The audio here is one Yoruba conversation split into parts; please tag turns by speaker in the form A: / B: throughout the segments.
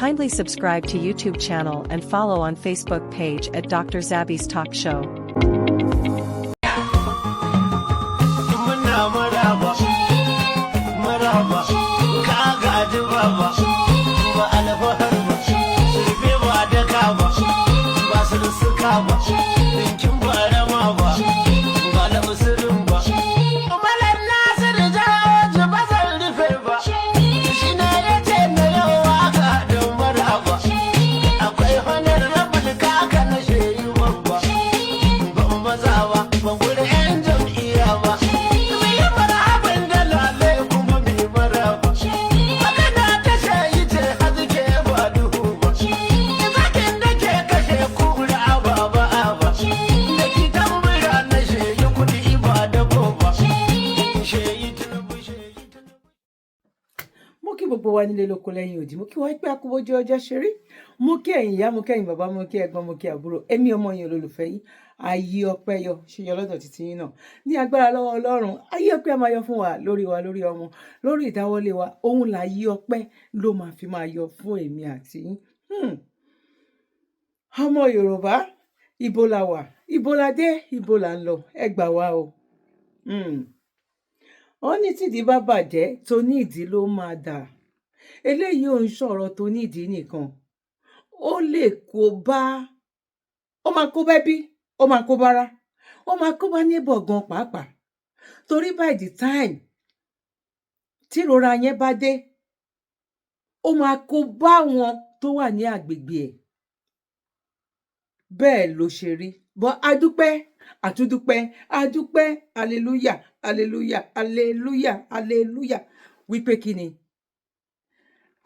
A: Kindly subscribe to YouTube channel and follow on Facebook page at Dr. Zabby's Talk Show.
B: Gbogbo wa nílé lóko lẹ́yìn òdì mo kí wá pé akúbójú ọjọ́ ṣeré mo kí ẹ̀yin ìyá mo kí ẹ̀yin bàbá mo kí ẹ̀gbọ́n mo kí àbúrò èmi ọmọ yín olólùfẹ́ yín ayé ọpẹ́ yọ ṣe yọ lọ́dọ̀ títí yín náà ní agbára lọ́wọ́ Ọlọ́run ayé ọpẹ́ máa yọ fún wa lórí ọmọ lórí ìdáwọ́lé wa òun là yí ọpẹ́ ló máa fi máa yọ fún èmi àti yín ọmọ Yorùbá ibo la wà ibo la dé ibo la ń lọ ẹ gbà wá o wọ́n ní tìdí bá bàjẹ́ tó ní ìdí ló máa dà eléyìí ò ń sọ̀rọ̀ tó nídìí nìkan ó lè kó bá ó máa kó bẹ́bí ó máa kó bára ó máa kó bá neighbor gan pàápàá torí by the time tí ìrora yẹn bá dé ó máa kó bá wọn tó wà ní agbègbè ẹ̀ bẹ́ẹ̀ ló ṣe rí bọ́ adúpẹ́ àtúndúpẹ́ adúpẹ́ hallelujah hallelujah hallelujah hallelujah wípé kí ni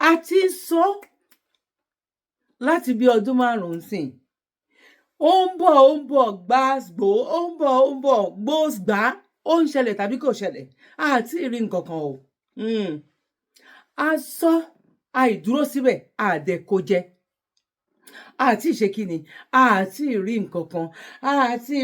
B: a ti ń sọ láti bí ọdún 5 sìn ó ń bọ̀ gbàgbó ó ń bọ̀ gbòsgbà ó ń ṣẹlẹ̀ tàbí kò ṣẹlẹ̀ àti rí nǹkan kan o a sọ àìdúró síbẹ̀ àdẹ̀kọjẹ àti ìṣe kíni àti rí nǹkan kan àti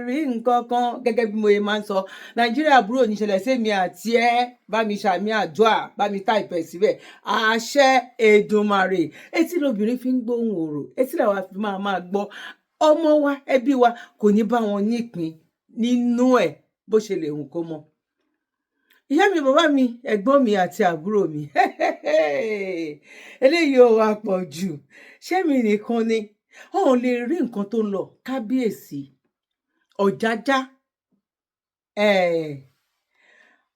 B: rí nǹkan kan gẹ́gẹ́ bí mo yẹ máa ń sọ Nàìjíríà àbúrò níṣẹ̀lẹ̀ sẹ́mi àti ẹ bá mi ṣàmì àdúà bá mi táìpẹ̀ síbẹ̀ àṣẹ Èdùmàrè etí lobìnrin fi ń gbóhùn ọ̀rọ̀ etí làwa fi máa gbọ́ ọmọ wa ẹbí wa kò ní bá wọn nípìn nínú ẹ̀ bó ṣe lè hùn kó mọ́ ìyá mi bàbá mi ẹ̀gbọ́n mi àti àbúrò mi eléyìí ò wá pọ̀ jù ṣé mi nìkan ni wọn ò lè rí nǹkan tó ń lọ kábíyèsí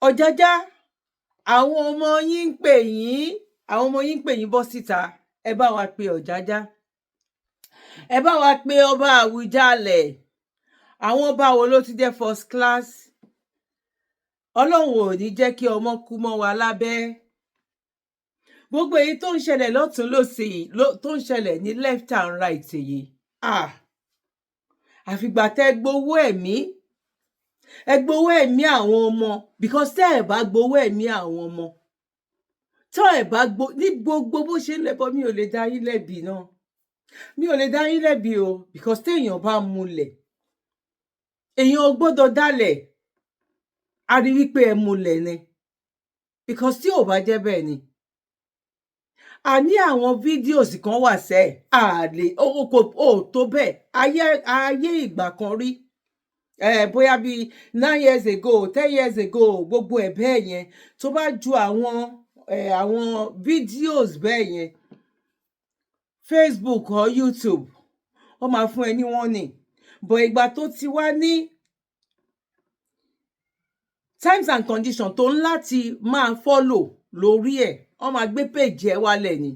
B: ọ̀jájá àwọn ọmọ yín ń pè yín bọ́ síta ẹ bá wa pe ọ̀jájá ẹ bá wa pe ọba Àwùjalẹ̀ àwọn ọba wo ló ti jẹ́ first class Ọlọ́run ò ní jẹ́ kí ọmọ kú mọ́ wa lábẹ́ gbogbo èyí tó ń ṣẹlẹ̀ lọ́tún lósì tó ń ṣẹlẹ̀ ní left and right yìí àfìgbà tẹ́ gbowó ẹ̀mí àwọn ọmọ because tẹ́ ẹ̀ bá gbowó ẹ̀mí àwọn ọmọ tọ́ ẹ̀ bá ní gbogbo bó ṣe ń lẹ́bọ̀ mi ò lè dá yín lẹ́bi náà mi ò lè dá yín lẹ́bi o because téèyàn bá múlẹ̀ èèyàn ò gbọ́dọ̀ dálẹ̀ a rí wípé ẹ múlẹ̀ ni because tí ò bá jẹ́ bẹ́ẹ̀ ni a ní àwọn fídíòs kan wà sẹ́ àlè ó tó bẹ́ẹ̀ ayé ìgbà kan rí bóyá bíi 9 years ago 10 years ago gbogbo ẹ̀ bẹ́ẹ̀ yẹn tó bá ju àwọn fídíòs bẹ́ẹ̀ yẹn Facebook or YouTube ó máa fún ẹ ní warning bọ̀ ìgbà tó ti wá ní terms and conditions tó ń láti máa follow lórí ẹ̀ wọ́n máa gbé page ẹ̀ wálẹ̀ ni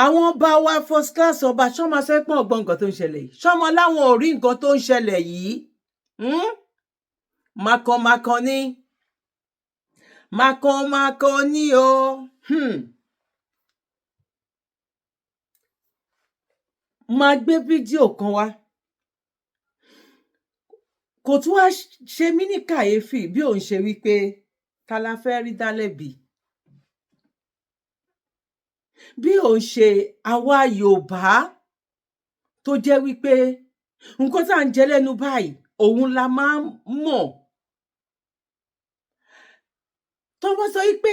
B: àwọn ọba wa first class ọba ṣọ́mọ sẹ́pọ̀n ọgbọ́n nǹkan tó ń ṣẹlẹ̀ yìí ṣọ́mọ láwọn ò rí nǹkan tó ń ṣẹlẹ̀ yìí makàn ni o máa gbé fídíò kan wá kò tún wá ṣe mí ní kàyéfì bí òun ṣe wípé ta la fẹ́ rí dálẹ́bi bí òun ṣe àwa Yorùbá tó jẹ́ wípé nǹkan tá à ń jẹ lẹ́nu báyìí òun la máa ń mọ̀ tó bá sọ wípé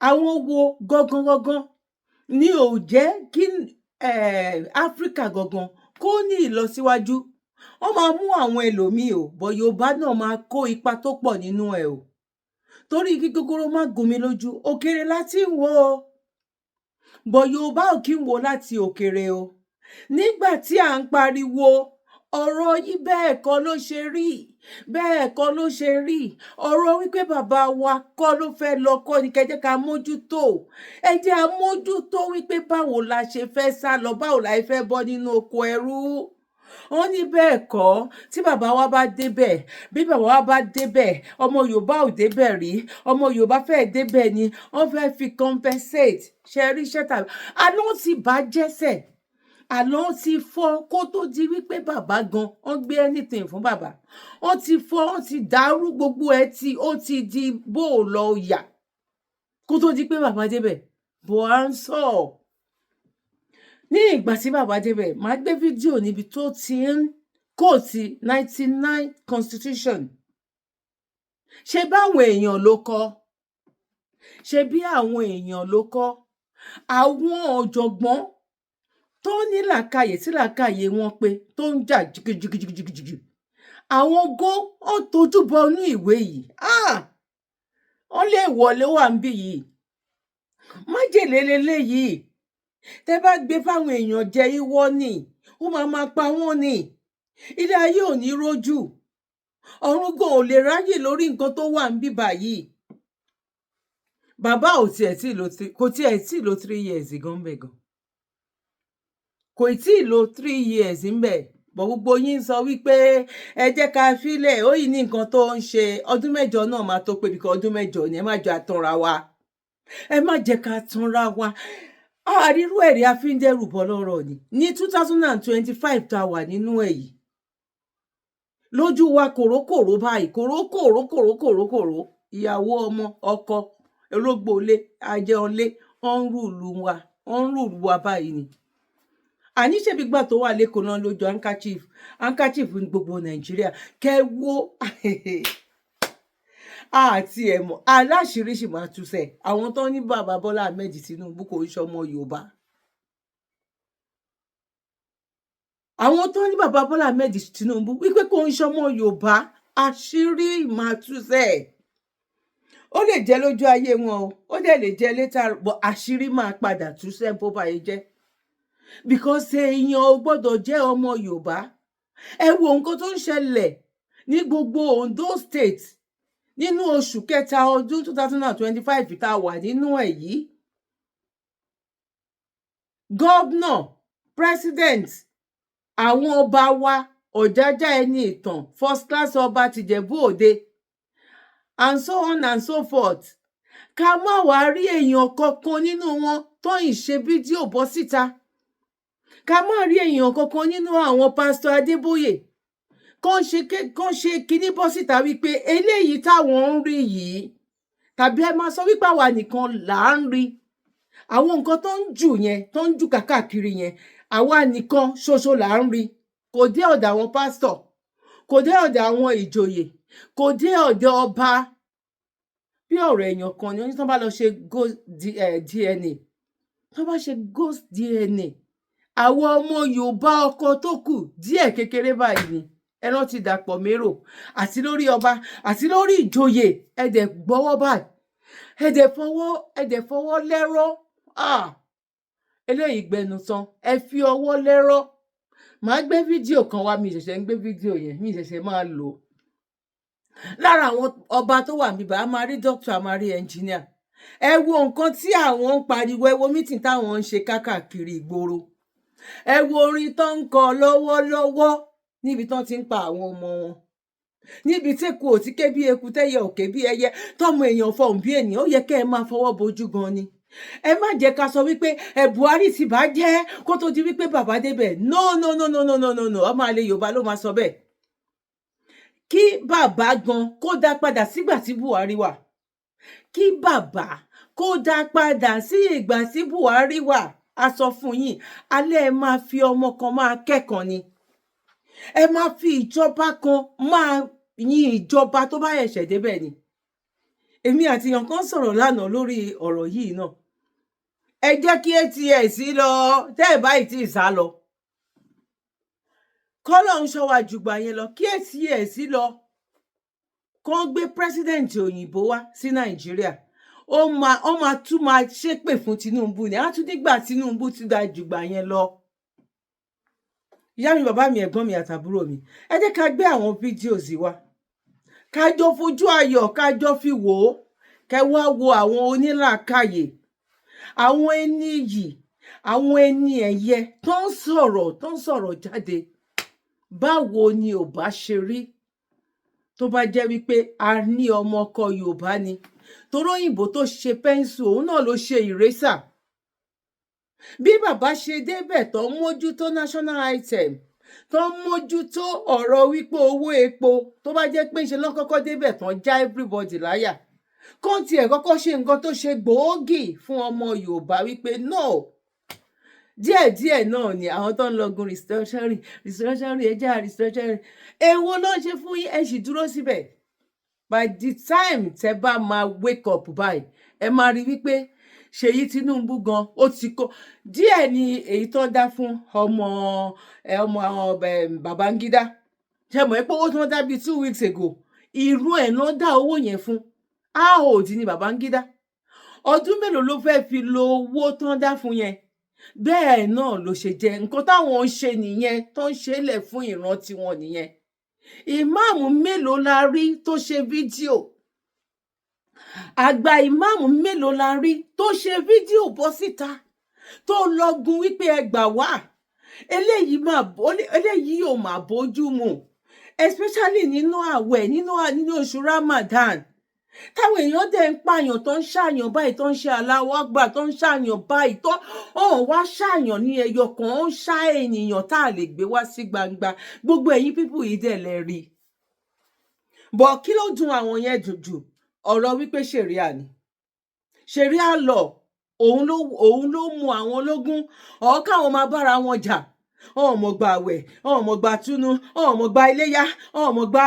B: àwọn wo gangan ni ò jẹ́ kí Áfíríkà gangan kó ní ìlọsíwájú, wọ́n máa mú àwọn ẹlòmíì o, bọ̀ Yorùbá náà máa kó ipa tó pọ̀ nínú ẹ̀ o, torí kí gogoro má gún mi lójú, òkèrè láti ń wò ó, bọ̀ Yorùbá ò kí ń wò láti òkèrè o. Nígbà tí à ń pariwo ọ̀rọ̀ yìí bẹ́ẹ̀ kọ́ ló ṣe rí, bẹ́ẹ̀ kọ́ ló ṣe rí, ọ̀rọ̀ wípé bàbá wa kọ́ ló fẹ́ lọ kọ́ ni kẹ́ jẹ́ ká mójútó, ẹ jẹ́ a mójútó wípé báwo la ṣe fẹ́ sá lọ, báwo la fẹ́ bọ́ nínú oko ẹrú. Wọ́n ní bẹ́ẹ̀ kọ́, tí bàbá wa bá débẹ̀, bí bàbá wa bá débẹ̀, ọmọ Yorùbá ò débẹ̀ rí, ọmọ Yorùbá fẹ́ débẹ̀ ni wọ́n fẹ́ fi compensate, ṣe rí iṣẹ́ tàbí àná ti bàjẹ́ sẹ̀, àná ti fọ́ kó tó di wípé bàbá gan wọ́n gbé anything fún bàbá, wọ́n ti fọ́, wọ́n ti dàrú gbogbo ẹ̀ tí ó ti di bó lọ yà kó tó di pé bàbá débẹ̀. Bó à ń sọ ní ìgbà tí bàbá débẹ̀, màá gbé fídíò níbi tó ti ń kóòtì 99 constitution. Ṣé báwọn èèyàn ló kọ́, ṣe bí àwọn èèyàn ló kọ́, àwọn ọ̀jọ̀gbọ́n tó ní làákàyè tí làákàyè wọn pé tó ń jà jìgìjìgìjìgì, àwọn gó ó tójú bọ inú ìwé yìí, wọ́n lè wọlé wà ń bì yìí, májèlé leléyìí, tẹ bá gbé fáwọn èèyàn jẹ ìwọ ni ó máa pa wọ́n ni, ilé ayé ò ní rójú, ọ̀run gan ò lè ráyè lórí nǹkan tó wà ń bí báyìí. Bàbá ò tiẹ̀ tí lo kò tiẹ̀ tí lo 3 years gan bẹ̀ gan, kò tí ì lo 3 years ń bẹ̀, bọ̀ gbogbo yín sọ wípé ẹ jẹ́ ká fílẹ̀, ó yìí ní nǹkan tó ń ṣe, ọdún mẹ́jọ náà máa tó pé bíkọ́ ọdún mẹ́jọ ni, ẹ má jẹ́ àtanra wa, ẹ má jẹ́ ká tanra wa. Àrírú ẹ̀rí a fi ń dẹ́rù bọ́ lọ́rọ̀ ni ní 2025 tá a wà nínú ẹ̀ yìí, lójú wa kòrókòró báyìí, kòrókòró, ìyàwó ọmọ ọkọ ológbòlé ajẹunlé wọ́n ń rúùlù wa báyìí ni. Àní ṣebí gbà tó wà lẹ́kọ̀ọ́ náà lójú handkerchief ní gbogbo Nàìjíríà, kẹwo àti ẹ̀mọ́ aláṣìírí sì máa túṣẹ̀, àwọn tó ní bàbá Bọ́lá Ahmed Tinubu kò ń ṣọmọ Yorùbá, àwọn tó ní bàbá Bọ́lá Ahmed Tinubu wípé kò ń ṣọmọ Yorùbá, àṣírí máa túṣẹ̀. Ó lè jẹ́ lójú ayé wọn o, ó dẹ̀ lè jẹ́ létà, bọ̀ àṣírí máa padà túṣẹ̀ bó bá yẹ jẹ́, because èèyàn ò gbọ́dọ̀ jẹ́ ọmọ Yorùbá. Ẹ wo nǹkan tó ń ṣẹlẹ̀ ní gbogbo Ondo State nínú oṣù kẹta ọdún 2025 tá a wà nínú ẹ̀ yìí. Gọ́vnà, president, àwọn ọba wa, Ọ̀jájá ẹni ìtàn, first class ọba tìjẹ̀bú Òde, and so on and so forth. Ká má wá rí èèyàn kankan nínú wọn tó ń ṣe fídíò bọ́ síta. Ká má rí èèyàn kankan nínú àwọn pásítọ̀ Adébóyè kàn ṣe kíní bọ́ síta wípé eléyìí táwọn ń rí yìí, tàbí ẹ máa sọ wípé àwa nìkan là ń rí àwọn nǹkan tó ń jù yẹn, tó ń jù káàkiri yẹn, àwa nìkan ṣoṣo là ń rí, kò dé ọ̀dọ̀ àwọn pásítọ̀, kò dé ọ̀dọ̀ àwọn ìjòyè, kò dé ọ̀dọ̀ ọba. Bí ọ̀rọ̀ èèyàn kan ni, tó bá lọ ṣe ghost DNA, tó bá ṣe ghost DNA, àwọn ọmọ Yorùbá ọkọ tó kù díẹ̀ kékeré báyìí ni ẹran ti dàpọ̀ mérò, àti lórí ọba àti lórí ìjòyè, ẹ̀dẹ̀ gbọ́wọ́ báyìí, ẹ̀dẹ̀ fọwọ́ lẹ́rọ̀. Eléyìí gbẹnu tán, ẹ fi ọwọ́ lẹ́rọ̀. Màá gbé fídíò kan wá, mi ṣẹ̀ṣẹ̀ ń gbé fídíò yẹn, mi ṣẹ̀ṣẹ̀ máa lò ó. Lára àwọn ọba tó wà níbà, a máa rí dókítà, a máa rí ẹnjìníà. Ẹ wo nǹkan tí àwọn ń pariwo, ẹ wo mítìn táwọn ń ṣe káàkiri ìgboro, ẹ wo orin tó ń kọ lọ́wọ́lọ́wọ́ níbi tán ti ń pa àwọn ọmọ wọn, níbi tí eku ò ti ké bí eku, tẹ́yẹ ò ké bí ẹyẹ, tọ́mọ èèyàn fọhùn bí ènìyàn, ó yẹ kẹ́ ẹ máa fọwọ́ bojú gan ni. Ẹ má jẹ́ ká sọ wípé Buhari ti bàjẹ́ kó tó di wípé bàbá débẹ̀. No, ọmọ àlè Yorùbá ló máa sọ bẹ́ẹ̀. Kí bàbá gan kó dá padà sígbà tí Buhari wà, kí bàbá kó dá padà sí ìgbà tí Buhari wà. A sọ fún yín, alẹ́ ẹ máa fi ọmọ kan máa kẹ́kọ̀ọ́ ni, ẹ máa fi ìjọba kan máa yin ìjọba tó bá ẹ̀ṣẹ̀ débẹ̀ ni. èmi àti èèyàn kan sọ̀rọ̀ lánàá lórí ọ̀rọ̀ yìí náà. Ẹ jẹ́ kí ATS lọ, tẹ́ ẹ̀ báyìí tí ì sá lọ. Kọ́lọ́run ṣọ́ wa jùgbà yẹn lọ, kí ATS lọ. Kán gbé president òyìnbó wá sí Nàìjíríà. Ó máa tún máa ṣépè fún Tinubu ni. Á tún nígbà Tinubu ti da jùgbà yẹn lọ. Ìyá mi, bàbá mi, ẹ̀gbọ́n mi àtàbúrò mi, ẹ jẹ́ ká gbé àwọn fídíòs wa. Ká jọ fojú ayọ̀, ká jọ fi wò ó. Kẹ́ wá wo àwọn onílàákàyè, àwọn ẹni yìí, àwọn ẹni ẹ̀yẹ tó ń sọ̀rọ̀ jáde. Báwo ni ò bá ṣe rí tó bá jẹ́ wípé a ní ọmọ ọkọ Yorùbá ni? Torí òyìnbó tó ṣe pẹ́ńsù, òun náà ló ṣe ìrésà. Bí bàbá ṣe débẹ̀ tó ń mójútó national item, tó ń mójútó ọ̀rọ̀ wípé owó epo, tó bá jẹ́ pé ṣe lọ́n kọ́kọ́ débẹ̀ tán já everybody láyà. Kán tiẹ̀ kọ́kọ́ ṣe nǹkan tó ṣe gbòógì fún ọmọ Yorùbá wípé no, díẹ̀díẹ̀ náà ni àwọn tó ń lọgun restructuring ẹjẹ́ restructuring. Èwo ló ń ṣe fún yín? Ẹ sì dúró síbẹ̀. By the time tẹ́ bá máa wake up báyìí, ẹ máa rí wípé Ṣèyí Tinubu gan ó ti kó díẹ̀ ní èyí tó dá fún ọmọ Babangida. Ṣé mọ̀ pé owó tó dá bíi 2 weeks ago, irú ẹ̀ náà dá owó yẹn fún. A ò dín ní Babangida. Ọdún mélòó ló fẹ́ fi lo owó tó dá fún yẹn? Bẹ́ẹ̀ náà ló ṣe jẹ́ nǹkan táwọn ń ṣe nìyẹn, tó ń ṣe lẹ̀ fún ìran tiwọn nìyẹn. Ìmáàmù mélòó la rí tó ṣe fídíò? Àgbà ìmáàmù mélòó la rí tó ṣe fídíò bọ́ síta tó lọ́gun wípé ẹ gbà wá? Eléyìí ò mà bójú mu, especially nínú àwẹ̀, nínú oṣù Ramadan. Táwọn èèyàn dẹ̀ ń pààyàn tó ń ṣàyàn báyìí, tó ń ṣe Allahu Akbar, tó ń ṣàyàn báyìí, tó wá ṣàyàn ní ẹyọ kan, ó ń ṣá ènìyàn tá a lè gbé wá sí gbangba. Gbogbo ẹ̀yin pípù yìí dẹ̀ lẹ rí. Bọ̀ kí ló dùn àwọn yẹn jù? Ọ̀rọ̀ wípé ṣẹ̀ríà ni. Ṣẹ̀ríà lọ, òun ló mú àwọn ológun káwọn máa bára wọn jà. Ọmọ gba àwẹ̀, ọmọ gba túnú, ọmọ gba iléyá, ọmọ gba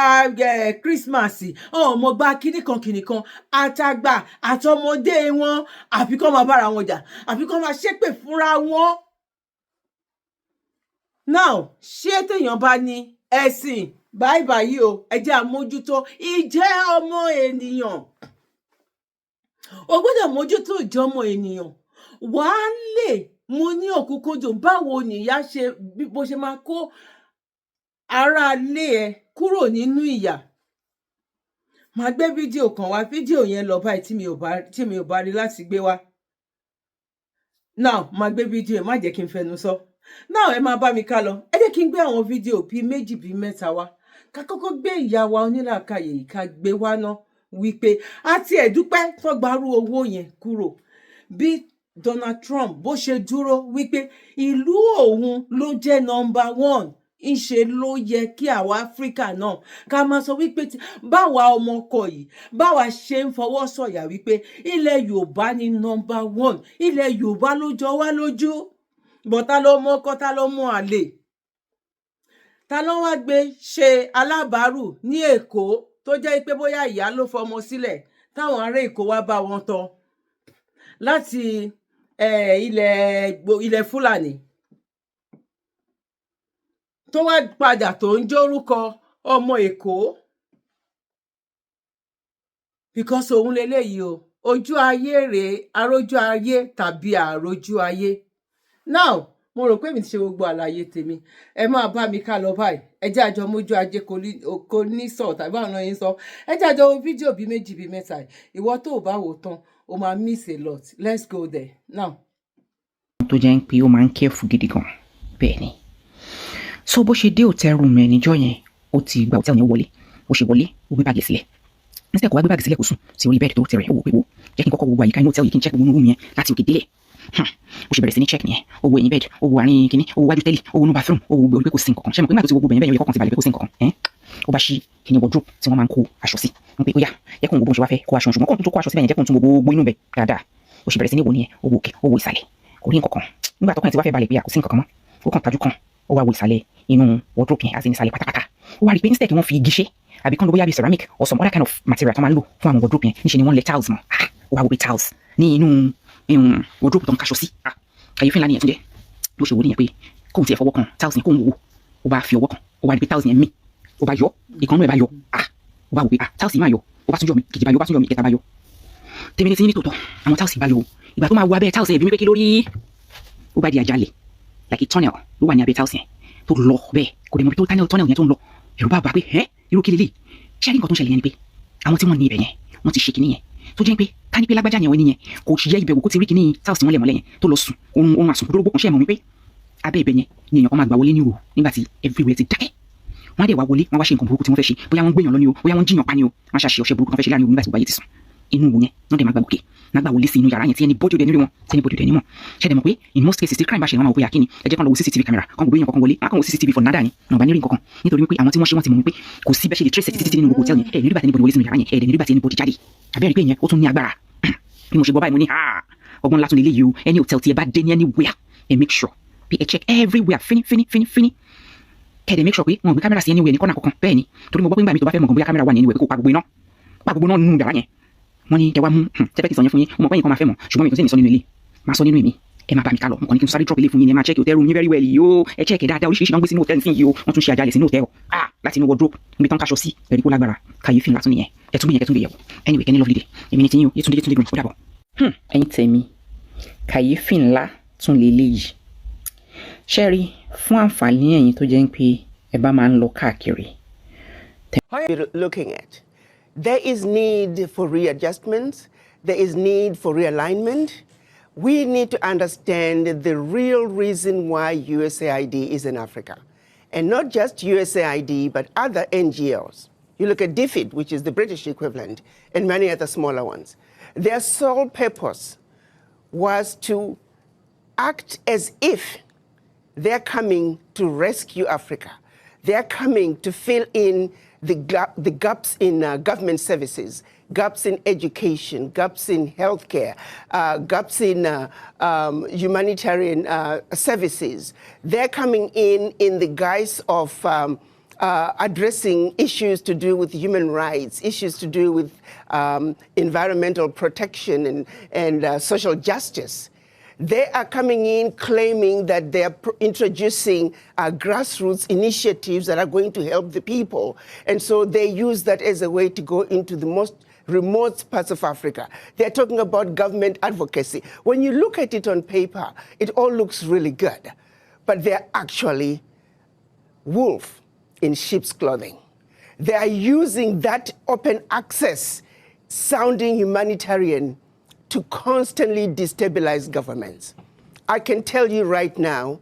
B: Christmas, ọmọ gba kìnìkan àtàgbà àtọmọdé wọn, àfi kọ́ máa bára wọn jà, àfi kọ́ máa ṣépè fúnra wọn. Now, ṣé téèyàn bá ní ẹ̀sìn báyìí o, ẹ jẹ́ àmójútó ìjẹ́ ọmọ ènìyàn. O gbọ́dọ̀ mójútó ìjẹ́ ọmọ ènìyàn. Wàá lè mo ní òkúkúndùn báwo nìyá bó ṣe máa kó ara lé ẹ kúrò nínú ìyà. Màá gbé fídíò kan wá, fídíò yẹn lọ báyìí tí mi ò bá rí láti gbé wá. Now, màá gbé fídíò yẹn, má jẹ́ kí n fẹnu sọ. Now, ẹ máa bá mi ká lọ. Ẹ jẹ́ kí n gbé àwọn fídíò bíi méjì bíi mẹ́ta wá. Ká kọ́kọ́ gbé ìyá wa onílàákàyè yìí ká gbé wá ná wípé àti ẹ̀dúpẹ́ tó gbarú owó yẹn kúrò. Bí Donald Trump bó ṣe dúró wípé ìlú òun ló jẹ́ number 1, ìṣe ló yẹ kí àwa Áfíríkà náà ká máa sọ wípé báwa ọmọkọ yìí, báwa ṣe ń fọwọ́ sọ̀yà wípé ilẹ̀ Yorùbá ni number 1, ilẹ̀ Yorùbá ló jọ wá lójú. Bọ̀tá ló mọ ọkọ, ta ló mú àlè, ta ló wá gbé ṣe alábàárù ní Èkó tó jẹ́ pé bóyá ìyá ló fọmọ sílẹ̀ táwọn ará Èkó wá bá wọn tọ́ láti ilẹ̀ Fúlàní, tó wá padà tó ń jórúkọ ọmọ Èkó. Because òun leléyìí o, ojú ayé rèé, arójú ayé tàbí àrójú ayé. Now, mo rò pé mi ti ṣe gbogbo àlàyé tèmi. Ẹ máa bá mi ká lọ báyìí. Ẹ jẹ́ àjọ mójú ajé kò ní sọ tàbí àwọn yín sọ. Ẹ jẹ́ àjọ fídíò bíi méjì bíi mẹ́ta. Ìwọ tó o bá wò tán, o máa miss a lot. Let's go there now.
C: Tó jẹ́ pé ó máa ń careful gidi gan. Bẹ́ẹ̀ ni. So bó ṣe dé hotel room ẹ̀ níjọ́ yẹn, ó ti gba hotel yẹn wọlé. Ó ṣe wọlé, ó gbé báàgì sílẹ̀. Níṣẹ́ kó wá gbé báàgì sílẹ̀ kó sùn sí orí bẹ́ẹ̀dì tó tẹ̀rẹ̀. Ó wò pé wo jẹ́ kí n kọ́kọ́ wo àyíká inú hotel yìí kí n check gbogbo room yẹn láti òkè délẹ̀. Ó ṣe bẹ̀rẹ̀ sí ní check nìyẹn. Ó wo ẹ̀yìn bẹ́ẹ̀dì, ó wo àárín kíní, ó wo wájú tẹ́lì, ó wo inú bathroom, ó wo gbogbo kò sí nǹkan kan. Ṣé mo pé nígbà tó ti wo gbogbo ẹ̀yìn bẹ́ẹ̀ yẹn kọ́kàn ti balẹ̀ pé kò sí nǹkan kan. Ó bá ṣí kíní wardrobe tí wọ́n máa ń kó aṣọ sí. Wọ́n pé ó yá yẹ kó ń wo bó ṣe wá fẹ́ kó aṣọ, ṣùgbọ́n kó ń tó kó aṣọ síbẹ̀ yẹn jẹ́ kó ń tún gbogbo inú bẹ̀ dáadáa. Ó ṣe bẹ̀rẹ̀ sí ní wo nìyẹn. Ó wo òkè, ó wo ìsàlẹ̀, kò rí nǹkan kan. Nígbà tó kàn ti wá fẹ́ balẹ̀ pé kò sí nǹkan kan mọ́, ó kàn tajú kan, ó wá wo ìsàlẹ̀ inú wardrobe yẹn, àti ìsàlẹ̀ pátápátá. Ó wá rí pé instead kí wọ́n fi igi ṣe, àbí kán ló bóyá bí ceramic or some other kind of material tó máa ń lò fún àwọn wardrobe yẹn níṣẹ́ ni wọ́n lẹ̀ tiles mọ́ ó wá wo pé tiles ní inú wardrobe tó ń kaṣọ sí kàyéfì ńlá nìyẹn tún jẹ́ bó ṣe wò nìyẹn pé kóun tiẹ̀ fọwọ́ kan tiles yẹn kóun wò ó bá fi ọwọ́ kan ó bá rí pé tiles yẹn mì ó bá yọ ìkànnú ẹ̀ bá yọ ó bá wò pé tiles yìí máa yọ ó bá tún yọ mi kejì bá yọ ó bá tún yọ mi ìkẹta bá yọ tèmi ní ti ní tòótọ́ àwọn tiles bá yọ ìgbà tó máa wo abẹ́ tiles yẹn bí mi pé kí lórí ó bá di àjálẹ̀ like a tunnel ló wà ní abẹ́ tiles yẹn tó lọ bẹ́ẹ̀ kò dé mọ̀ tó tunnel yẹn tó ń lọ ẹ̀rù bá bà pé irú kí lélẹ̀ ṣé àrí nǹkan tó ń ṣẹlẹ̀ yẹn ni pé àwọn tí wọ́n ní ibẹ̀ yẹn wọ́n ti ṣe kinní yẹn tó jẹ́ pé ká ní pé lágbájá yẹn wọ́n ní yẹn kò yẹ ibẹ̀ wò kó ti rí kinní tiles tí wọ́n lẹ̀ mọ́lẹ̀ yẹn tó lọ sùn ohun àsùnkúndórógbó kan ṣe é mọ̀ wípé abẹ́ ibẹ̀ yẹn ni èèyàn kan máa gbà wọlé ní ìrò nígbà tí everywhere ti dákẹ́ wọ́n á dẹ̀ wá wọlé wọ́n á wá ṣe nǹkan burúkú tí wọ́n fẹ́ ṣe bóyá wọ́n gbéyàn lọ ni o bóyá wọ́n jíyàn pa ni o wọ́n á ṣàṣe ọṣẹ burúkú tó fẹ́ ṣe láàrin òru nígbà tí gbogbo ayé ti sùn inú wo yẹn wọ́n dẹ̀ máa gbà òkè máa gbà wọlé sí inú yàrá yẹn tí ẹni bọ́jú dẹ̀ nírí wọn tí ẹni bọ́jú dẹ̀ ní mọ̀ ṣe dẹ̀ mọ̀ pé in most cases tí crime bá ṣe wọn máa wò bóyá kíni ẹ jẹ́ kán lọ wo CCTV camera kán wò bóyá kán wọlé kán wo CCTV for nada ni náà bá ní rí nǹkan kan nítorí wípé àwọn tí wọ́n ṣe wọ́n ti mọ̀ wípé kò sí bẹ́ẹ̀ ṣe lè trace títí nínú gbogbo hotel yẹn ẹ̀ nígbà tí anybody wọlé sínú yàrá yẹn ẹ̀ dẹ̀ nígbà tí anybody jáde àbẹ́rẹ́ pé yẹn ó tún ní agbára bí mo ṣe gbọ́ báyìí mo ní ọgbọ́n ńlá tún lè léyìí o any hotel tí ẹ bá dé ní anywhere ẹ make sure pé ẹ check everywhere fini kẹ́ẹ̀dẹ̀ make sure pé wọn ò gbé kámẹ́rà sí anywhere ní kọ́nà kankan bẹ́ẹ̀ ni torí mo gbọ́ pé nígbà mi tó bá fẹ́ mọ̀ gan bóyá kámẹ́rà wà ní anywhere pé kó pa gbogbo náà nínú yàrá yẹn wọ́n ní kẹwàá mú tẹ́pẹ́tì sọ yẹn fún yín mo mọ̀ pé yín kan máa fẹ́ mọ̀ ṣùgbọ́n mi kò sí ní sọ nínú ilé máa sọ nínú èmi ẹ máa bá mi ká lọ nǹkan ní kí n sáré drop ilé fún yín ẹ máa check hotel room yín very well yìí o ẹ check ẹ dáadáa oríṣiríṣi náà ń gbé sínú hotel nísìnyí o wọ́n tún ṣe àjálẹ̀ sínú hotel láti inú wardrobe níbi tán káṣọ sí ẹ̀rí kó lágbára kàyéfì ńlá tún nìyẹn ẹ tún gbé yẹ̀wò anyway kẹ́ni lovely day èmi ní ti yín o Yétúndé Green ó dàbọ̀. ẹ̀yin tèmi kàyéfì ńlá tún lè léyìí ṣẹ́rí fún àǹfààní ẹ̀yin tó jẹ́ ń pé ẹ bá máa ń lọ káàkiri.
D: Looking at, there is need for readjustments, there is need for realignment. We need to understand the real reason why USAID is in Africa. And not just USAID, but other NGOs. You look at DFID, which is the British equivalent, and many other smaller ones. Their sole purpose was to act as if they're coming to rescue Africa. They're coming to fill in the gaps in government services, gaps in education, gaps in healthcare, gaps in humanitarian services. They're coming in the guise of addressing issues to do with human rights, issues to do with environmental protection and social justice. They are coming in claiming that they are introducing grassroots initiatives that are going to help the people. And so they use that as a way to go into the most remote parts of Africa. They're talking about government advocacy. When you look at it on paper, it all looks really good. But they're actually wolf in sheep's clothing. They are using that open access sounding humanitarian to constantly destabilize governments. I can tell you right now,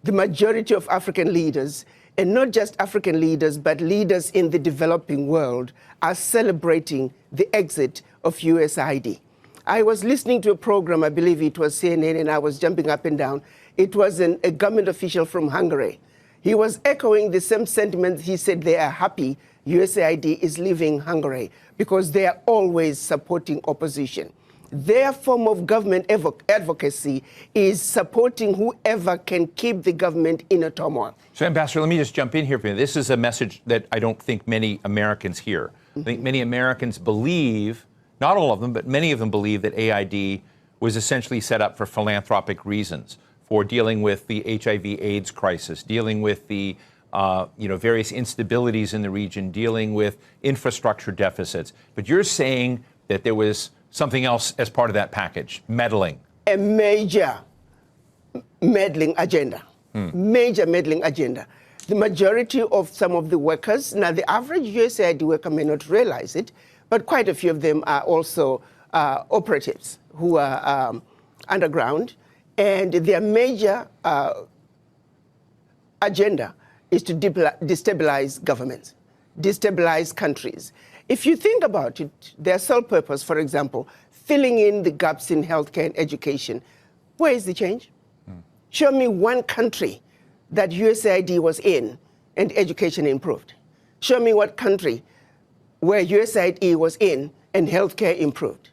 D: the majority of African leaders, and not just African leaders, but leaders in the developing world, are celebrating the exit of USAID. I was listening to a program, I believe it was CNN, and I was jumping up and down. It was a government official from Hungary. He was echoing the same sentiment. He said they are happy USAID is leaving Hungary because they are always supporting opposition. Their form of government advocacy is supporting whoever can keep the government in a turmoil.
E: So, Ambassador, let me just jump in here for you. This is a message that I don't think many Americans hear. I think many Americans believe, not all of them, but many of them believe that AID was essentially set up for philanthropic reasons, for dealing with the HIV/AIDS crisis, dealing with the various instabilities in the region, dealing with infrastructure deficits. But you're saying that there was something else as part of that package, meddling.
D: A major meddling agenda. Major meddling agenda. The majority of some of the workers, now the average USAID worker may not realize it, but quite a few of them are also operatives who are underground, and their major agenda is to destabilize governments, destabilize countries. If you think about it, their sole purpose, for example, filling in the gaps in healthcare and education, where is the change? Show me one country that USAID was in and education improved. Show me what country where USAID was in and healthcare improved.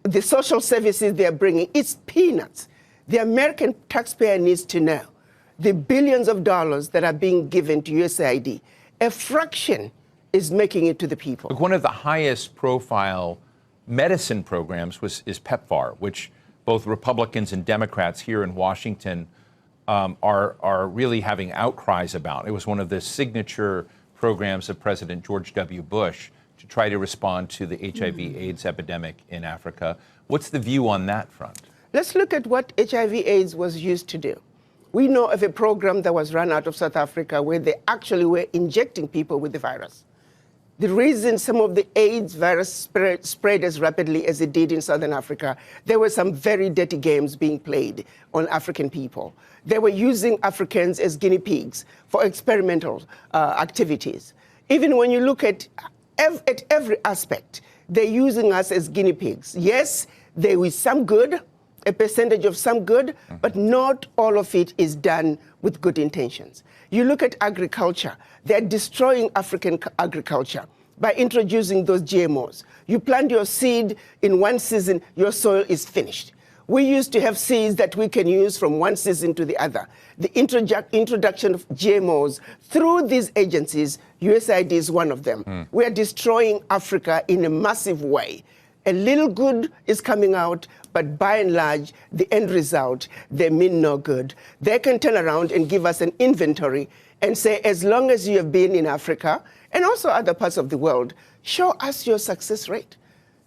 D: The social services they're bringing, it's peanuts. The American taxpayer needs to know the billions of dollars that are being given to USAID, a fraction is making it to the people.
E: Look, one of the highest profile medicine programs is PEPFAR, which both Republicans and Democrats here in Washington are really having outcries about. It was one of the signature programs of President George W. Bush to try to respond to the HIV/AIDS epidemic in Africa. What's the view on that front?
D: Let's look at what HIV/AIDS was used to do. We know of a program that was run out of South Africa where they actually were injecting people with the virus. The reason some of the AIDS virus spread as rapidly as it did in Southern Africa, there were some very dirty games being played on African people. They were using Africans as guinea pigs for experimental activities. Even when you look at every aspect, they're using us as guinea pigs. Yes, there is some good, a percentage of some good, but not all of it is done with good intentions. You look at agriculture, they're destroying African agriculture by introducing those GMOs. You plant your seed in one season, your soil is finished. We used to have seeds that we can use from one season to the other. The introduction of GMOs through these agencies, USAID is one of them. We are destroying Africa in a massive way. A little good is coming out, but by and large, the end result, they mean no good. They can turn around and give us an inventory and say, as long as you have been in Africa and also other parts of the world, show us your success rate.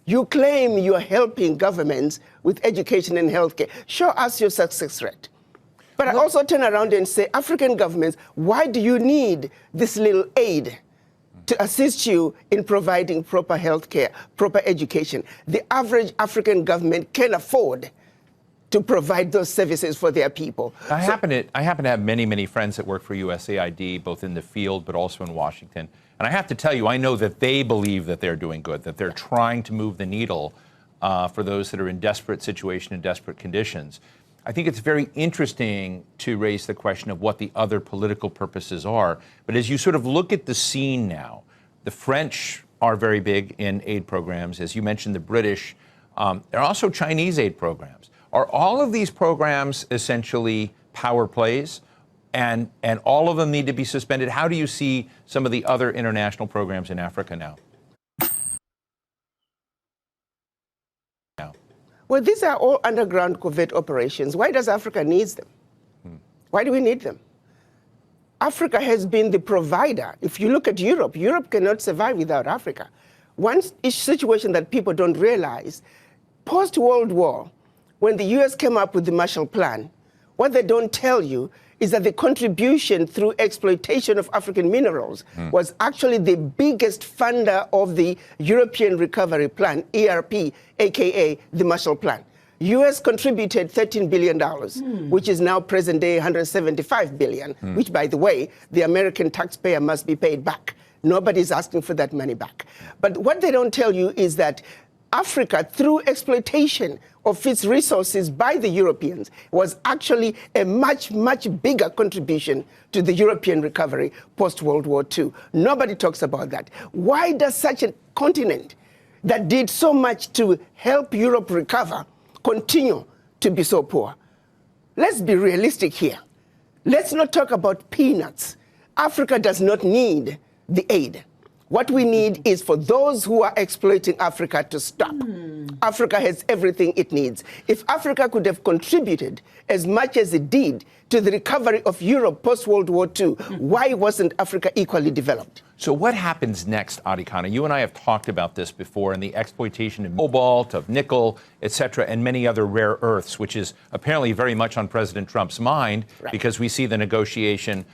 D: You claim you're helping governments with education and healthcare. Show us your success rate. But I also turn around and say, African governments, why do you need this little aid to assist you in providing proper health care, proper education? The average African government can afford to provide those services for their people.
E: I happen to have many friends that work for USAID, both in the field but also in Washington. And I have to tell you, I know that they believe that they're doing good, that they're trying to move the needle for those that are in desperate situation and desperate conditions. I think it's very interesting to raise the question of what the other political purposes are. But as you sort of look at the scene now, the French are very big in aid programs. As you mentioned, the British. There are also Chinese aid programs. Are all of these programs essentially power plays, and all of them need to be suspended? How do you see some of the other international programs in Africa now?
D: Well, these are all underground covert operations. Why does Africa need them? Why do we need them? Africa has been the provider. If you look at Europe, Europe cannot survive without Africa. One situation that people don't realize, post-World War, when the US came up with the Marshall Plan, what they don't tell you is that the contribution through exploitation of African minerals was actually the biggest funder of the European Recovery Plan, ERP, aka the Marshall Plan. US contributed $13 billion, which is now present day $175 billion, which, by the way, the American taxpayer must be paid back. Nobody's asking for that money back. But what they don't tell you is that Africa, through exploitation of its resources by the Europeans, was actually a much bigger contribution to the European recovery post-World War II. Nobody talks about that. Why does such a continent that did so much to help Europe recover continue to be so poor? Let's be realistic here. Let's not talk about peanuts. Africa does not need the aid. What we need is for those who are exploiting Africa to stop. Africa has everything it needs. If Africa could have contributed as much as it did to the recovery of Europe post-World War II, why wasn't Africa equally developed?
E: So what happens next, Adikana? You and I have talked about this before, and the exploitation of cobalt, of nickel, et cetera, and many other rare earths, which is apparently very much on President Trump's mind, because we see the negotiation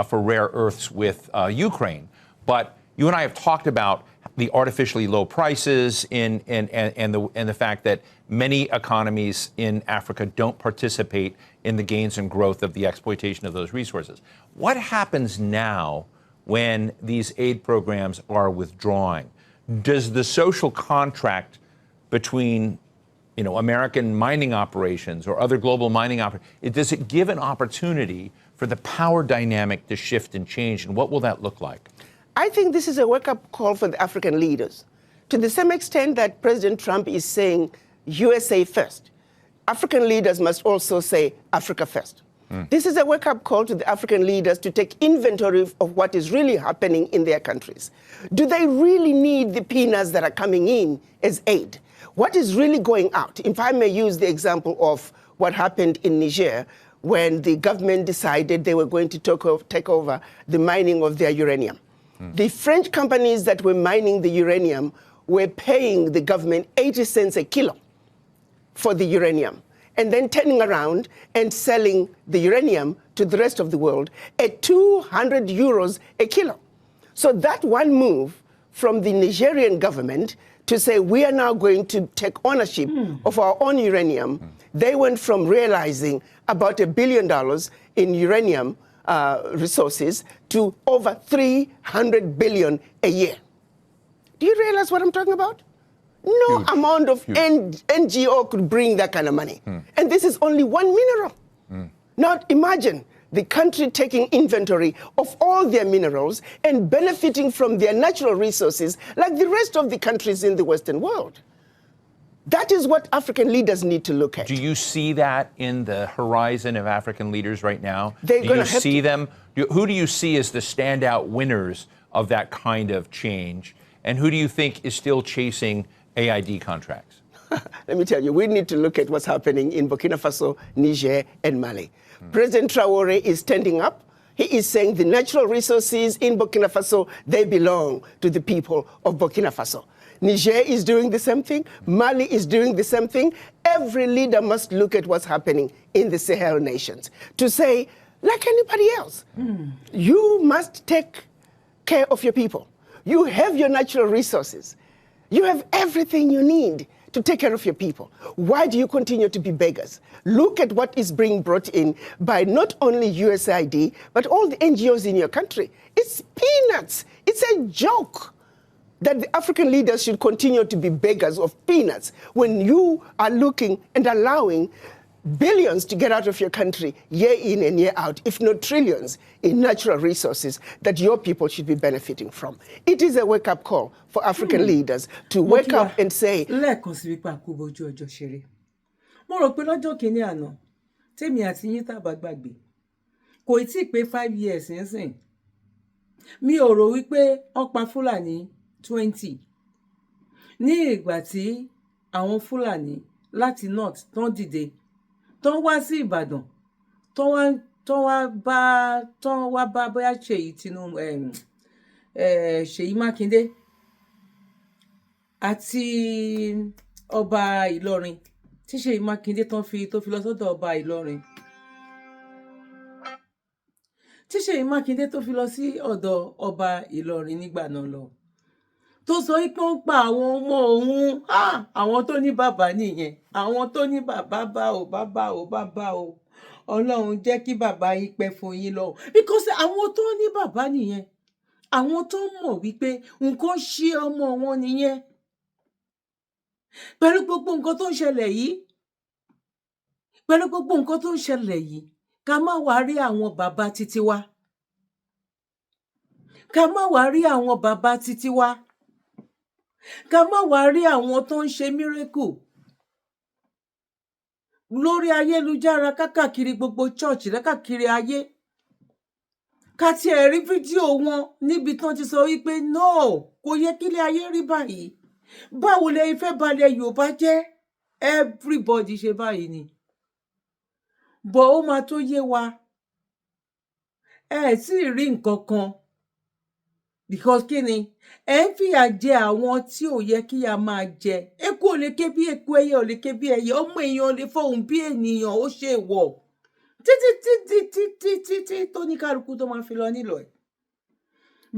E: for rare earths with Ukraine. But you and I have talked about the artificially low prices and the fact that many economies in Africa don't participate in the gains and growth of the exploitation of those resources. What happens now when these aid programs are withdrawing? Does the social contract between American mining operations or other global mining operations, does it give an opportunity for the power dynamic to shift and change? And what will that look like?
D: I think this is a wake-up call for the African leaders. To the same extent that President Trump is saying USA first, African leaders must also say Africa first. This is a wake-up call to the African leaders to take inventory of what is really happening in their countries. Do they really need the peanuts that are coming in as aid? What is really going out? If I may use the example of what happened in Niger when the government decided they were going to take over the mining of their uranium. The French companies that were mining the uranium were paying the government 80 cents a kilo for the uranium, and then turning around and selling the uranium to the rest of the world at 200 euros a kilo. So that one move from the Nigerian government to say we are now going to take ownership of our own uranium, they went from realizing about $1 billion in uranium resources to over 300 billion a year. Do you realize what I'm talking about? No amount of NGO could bring that kind of money. And this is only one mineral. Now imagine the country taking inventory of all their minerals and benefiting from their natural resources like the rest of the countries in the Western world. That is what African leaders need to look at.
E: Do you see that in the horizon of African leaders right now?
D: They're
E: do
D: gonna
E: you
D: have
E: see
D: to.
E: them? Who do you see as the standout winners of that kind of change? And who do you think is still chasing AID contracts?
D: Let me tell you, we need to look at what's happening in Burkina Faso, Niger, and Mali. President Traore is standing up. He is saying the natural resources in Burkina Faso, they belong to the people of Burkina Faso. Niger is doing the same thing. Mali is doing the same thing. Every leader must look at what's happening in the Sahel nations to say, like anybody else, you must take care of your people. You have your natural resources. You have everything you need to take care of your people. Why do you continue to be beggars? Look at what is being brought in by not only USAID, but all the NGOs in your country. It's peanuts. It's a joke that the African leaders should continue to be beggars of peanuts when you are looking and allowing billions to get out of your country year in and year out, if not trillions, in natural resources that your people should be benefiting from. It is a wake-up call for African leaders to wake up and say,
B: lẹ́ẹ̀kan sí wípé àkú bójú ọjọ́ ṣeré. Mo rò pé lọ́jọ́ kìíní àná tèmi àti yín tàbá gbàgbé kò tí ì pé 5 years nísìn. Mi ò rò wípé wọ́n pa Fúlàní 20 ní ìgbà tí àwọn Fúlàní láti north tán dìde tán wá sí Ìbàdàn tán wá bá bóyá Ṣèyí Tinubu Ṣèyí Mákindé àti ọba Ìlọrin tí Ṣèyí Mákindé tó fi lọ sọ́dọ̀ ọba Ìlọrin tí Ṣèyí Mákindé tó fi lọ sí ọ̀dọ̀ ọba Ìlọrin nígbà náà lọ tó sọ pé ó ń pa àwọn ọmọ òun àwọn tó ní bàbá nìyẹn àwọn tó ní bàbá bá o Ọlọ́run jẹ́ kí bàbá yín pẹ́ fún yín lọ because àwọn tó ní bàbá nìyẹn àwọn tó mọ̀ wípé nǹkan ṣe ọmọ wọn nìyẹn pẹ̀lú gbogbo nǹkan tó ń ṣẹlẹ̀ yìí ká má wá rí àwọn bàbá títí wa ká má wá rí àwọn bàbá títí wa ká má wá rí àwọn tó ń ṣe miracle lórí ayélujára kákàkiri gbogbo church lákàkiri ayé ká tiẹ̀ rí fídíò wọn níbi tán ti sọ wípé no kò yẹ kílé ayé rí báyìí báwo lẹ fẹ́ balẹ̀ Yorùbá jẹ́ everybody ṣe báyìí ni bọ̀ ó máa tó yé wa ẹ sì rí nǹkan kan because kí ni ẹ ń fìyà jẹ àwọn tí ò yẹ kí a máa jẹ eku ò lè ké bí eku ẹyẹ ò lè ké bí ẹyẹ ọmọ èèyàn lè fọhùn bí ènìyàn ó ṣe wọ títí tó ní kálukú tó máa fi lọ nílò ẹ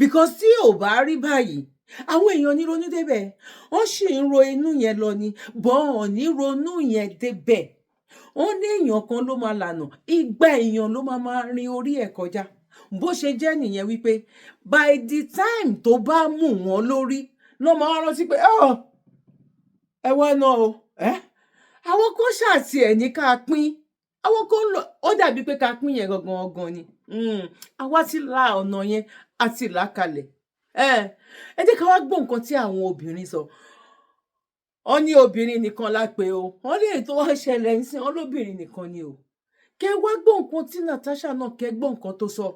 B: because tí ò bá rí báyìí àwọn èèyàn ní ronú débẹ̀ wọ́n sì ń ro inú yẹn lọ ni bọ́ọ̀ ní ronú yẹn débẹ̀ ó ní èèyàn kan ló máa lànà igba èèyàn ló máa rin orí ẹ̀ kọjá bó ṣe jẹ́ nìyẹn wípé by the time tó bá mú wọn lórí ló máa rántí pé ẹ wá náà o àwọn kan ṣàtì ẹ̀ ní ká pín àwọn kan ó dàbí pé ká pín yẹn gangan ni àwa ti la ọ̀nà yẹn àti là kalẹ̀ ẹ jẹ́ ká wá gbọ́ nǹkan tí àwọn obìnrin sọ wọ́n ní obìnrin nìkan lápè o wọ́n lè tó wá ṣẹlẹ̀ ń sìn wọ́n lóbìnrin nìkan ni o kí kẹ́ wá gbọ́ nǹkan tí Natasha náà kẹ́ gbọ́ nǹkan tó sọ.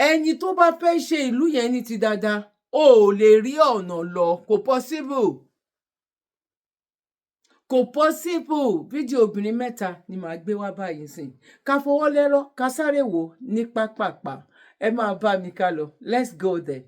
B: Ẹni tó bá fẹ́ ṣe ìlú yẹn ní ti dáadáa, ó lè rí ọ̀nà lọ, kò possible. Kò possible. Fídíò obìnrin mẹ́ta ni màá gbé wá báyìí sìn. Ká fọwọ́ lẹ́rọ̀, ká sáré wò ní pápápá. Ẹ máa bá mi ká lọ. Let's go there.